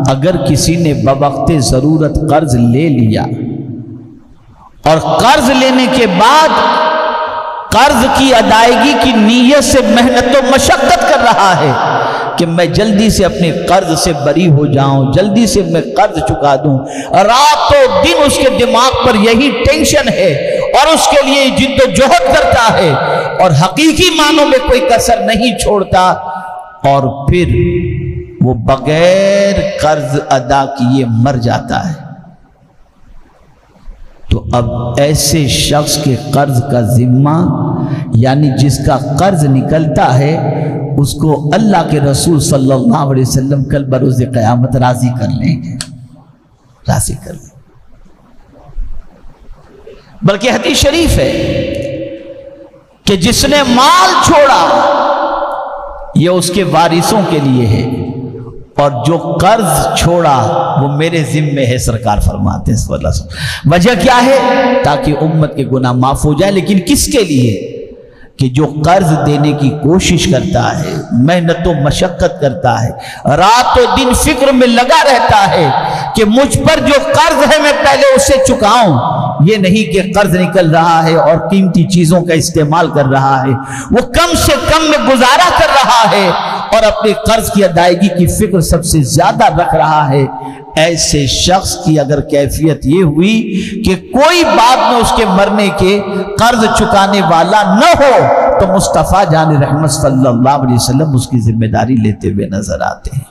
اگر کسی نے بوقت ضرورت قرض لے لیا اور قرض لینے کے بعد قرض کی ادائیگی کی نیت سے محنت و مشقت کر رہا ہے کہ میں جلدی سے اپنے قرض سے بری ہو جاؤں، جلدی سے میں قرض چکا دوں، رات و دن اس کے دماغ پر یہی ٹینشن ہے اور اس کے لیے جد و جہد کرتا ہے اور حقیقی معنوں میں کوئی کسر نہیں چھوڑتا، اور پھر وہ بغیر قرض ادا کیے مر جاتا ہے، تو اب ایسے شخص کے قرض کا ذمہ، یعنی جس کا قرض نکلتا ہے، اس کو اللہ کے رسول صلی اللہ علیہ وسلم کل بروز قیامت راضی کر لیں گے، راضی کر لیں گے۔ بلکہ حدیث شریف ہے کہ جس نے مال چھوڑا یہ اس کے وارثوں کے لیے ہے، اور جو قرض چھوڑا وہ میرے ذمے ہے، سرکار فرماتے ہیں صلی اللہ علیہ وسلم۔ وجہ کیا ہے؟ تاکہ امت کے گناہ معاف ہو جائے، لیکن کس کے لیے؟ کہ جو قرض دینے کی کوشش کرتا ہے، محنت و مشقت کرتا ہے، رات و دن فکر میں لگا رہتا ہے کہ مجھ پر جو قرض ہے میں پہلے اسے چکاؤں، یہ نہیں کہ قرض نکل رہا ہے اور قیمتی چیزوں کا استعمال کر رہا ہے، وہ کم سے کم میں گزارا کر رہا ہے اور اپنے قرض کی ادائیگی کی فکر سب سے زیادہ رکھ رہا ہے۔ ایسے شخص کی اگر کیفیت یہ ہوئی کہ کوئی بعد میں اس کے مرنے کے قرض چکانے والا نہ ہو، تو مصطفیٰ جان رحمت صلی اللہ علیہ وسلم اس کی ذمہ داری لیتے ہوئے نظر آتے ہیں۔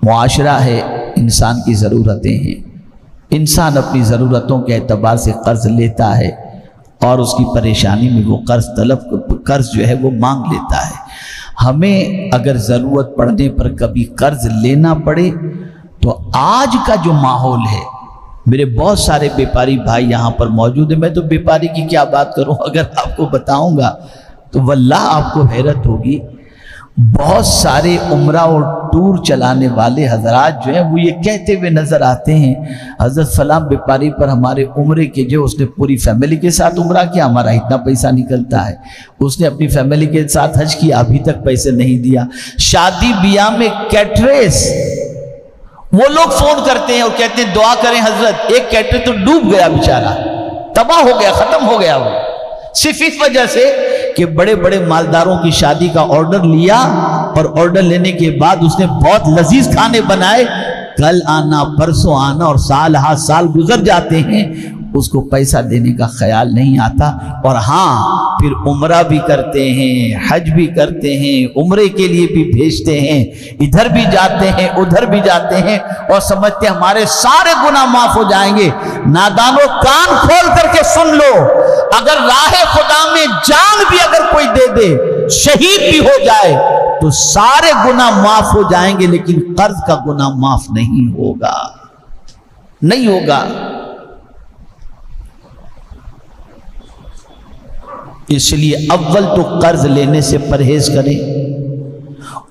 معاشرہ ہے، انسان کی ضرورتیں ہیں، انسان اپنی ضرورتوں کے اعتبار سے قرض لیتا ہے اور اس کی پریشانی میں وہ قرض جو ہے وہ مانگ لیتا ہے۔ ہمیں اگر ضرورت پڑنے پر کبھی قرض لینا پڑے تو آج کا جو ماحول ہے، میرے بہت سارے بیپاری بھائی یہاں پر موجود ہیں، میں تو بیپاری کی کیا بات کروں، اگر آپ کو بتاؤں گا تو واللہ آپ کو حیرت ہوگی۔ بہت سارے عمرہ اور ٹور چلانے والے حضرات جو ہیں وہ یہ کہتے ہوئے نظر آتے ہیں، حضرت فلاں بیپاری پر ہمارے عمرے کے جو اس نے پوری فیملی کے ساتھ عمرہ کیا، ہمارا اتنا پیسہ نکلتا ہے، اس نے اپنی فیملی کے ساتھ حج کیا، ابھی تک پیسے نہیں دیا۔ شادی بیاہ میں کیٹریس، وہ لوگ فون کرتے ہیں اور کہتے ہیں دعا کریں حضرت، ایک کیٹریس تو ڈوب گیا بیچارہ، تباہ ہو گیا، ختم ہو گیا، وہ صرف اس وجہ سے کہ بڑے بڑے مالداروں کی شادی کا آرڈر لیا اور آرڈر لینے کے بعد اس نے بہت لذیذ کھانے بنائے، کل آنا پرسوں آنا اور سال ہا سال گزر جاتے ہیں، اس کو پیسہ دینے کا خیال نہیں آتا، اور ہاں پھر عمرہ بھی کرتے ہیں، حج بھی کرتے ہیں، عمرے کے لیے بھی بھیجتے ہیں، ادھر بھی جاتے ہیں ادھر بھی جاتے ہیں، اور سمجھتے ہیں ہمارے سارے گناہ معاف ہو جائیں گے۔ نادانو کان کھول کر کے سن لو، اگر راہ خدا میں جان بھی اگر کوئی دے دے، شہید بھی ہو جائے تو سارے گناہ معاف ہو جائیں گے، لیکن قرض کا گناہ معاف نہیں ہوگا، نہیں ہوگا۔ اس لیے اول تو قرض لینے سے پرہیز کریں،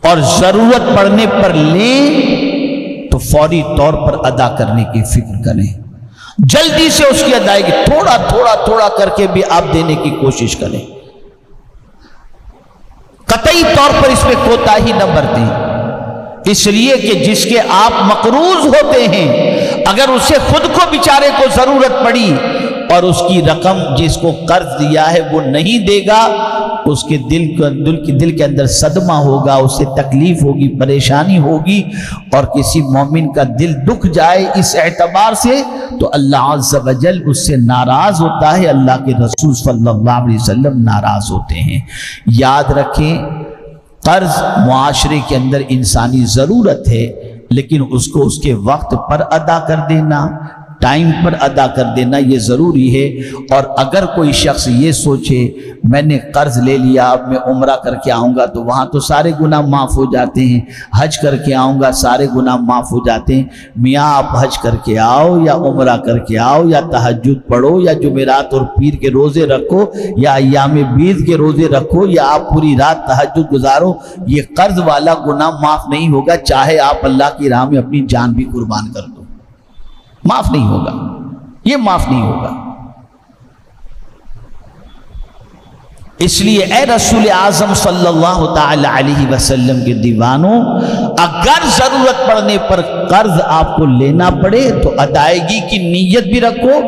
اور ضرورت پڑنے پر لیں تو فوری طور پر ادا کرنے کی فکر کریں، جلدی سے اس کی ادائیگی تھوڑا تھوڑا تھوڑا کر کے بھی آپ دینے کی کوشش کریں، قطعی طور پر اس میں کوتاہی نہ برتیں، اس لیے کہ جس کے آپ مقروض ہوتے ہیں اگر اسے خود کو بیچارے کو ضرورت پڑی اور اس کی رقم جس کو قرض دیا ہے وہ نہیں دے گا، اس کے دل کے اندر صدمہ ہوگا، اسے تکلیف ہوگی، پریشانی ہوگی، اور کسی مومن کا دل دکھ جائے اس اعتبار سے تو اللہ عز و جل اس سے ناراض ہوتا ہے، اللہ کے رسول صلی اللہ علیہ وسلم ناراض ہوتے ہیں۔ یاد رکھیں، قرض معاشرے کے اندر انسانی ضرورت ہے، لیکن اس کو اس کے وقت پر ادا کر دینا، ٹائم پر ادا کر دینا یہ ضروری ہے۔ اور اگر کوئی شخص یہ سوچے میں نے قرض لے لیا، اب میں عمرہ کر کے آؤں گا تو وہاں تو سارے گناہ معاف ہو جاتے ہیں، حج کر کے آؤں گا سارے گناہ معاف ہو جاتے ہیں، میاں آپ حج کر کے آؤ یا عمرہ کر کے آؤ یا تہجد پڑھو یا جمعرات اور پیر کے روزے رکھو یا ایام بیض کے روزے رکھو یا آپ پوری رات تہجد گزارو، یہ قرض والا گناہ معاف نہیں ہوگا، چاہے آپ اللہ کی راہ میں اپنی جان بھی قربان کر دو، معاف نہیں ہوگا، یہ معاف نہیں ہوگا۔ اس لیے اے رسول اعظم صلی اللہ تعالی علیہ وسلم کے دیوانوں، اگر ضرورت پڑنے پر قرض آپ کو لینا پڑے تو ادائیگی کی نیت بھی رکھو۔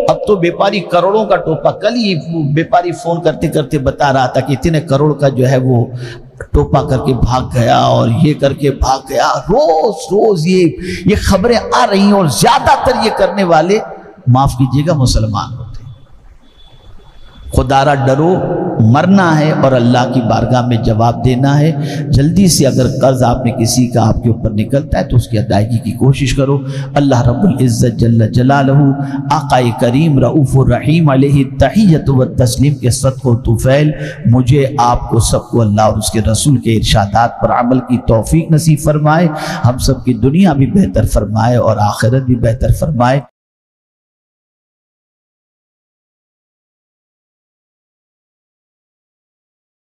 اب تو بیپاری کروڑوں کا ٹوپا، کل ہی بیپاری فون کرتے کرتے بتا رہا تھا کہ اتنے کروڑ کا جو ہے وہ ٹوپا کر کے بھاگ گیا اور یہ کر کے بھاگ گیا۔ روز روز یہ خبریں آ رہی ہیں، اور زیادہ تر یہ کرنے والے معاف کیجیے گا مسلمان ہوتے ہیں۔ خدا را ڈرو، مرنا ہے اور اللہ کی بارگاہ میں جواب دینا ہے۔ جلدی سے اگر قرض آپ نے کسی کا آپ کے اوپر نکلتا ہے تو اس کی ادائیگی کی کوشش کرو۔ اللہ رب العزت جل جلالہ آقا کریم رؤوف الرحیم علیہ التحیۃ والتسلیم کے صدق و طفیل مجھے آپ کو سب کو اللہ اور اس کے رسول کے ارشادات پر عمل کی توفیق نصیب فرمائے، ہم سب کی دنیا بھی بہتر فرمائے اور آخرت بھی بہتر فرمائے۔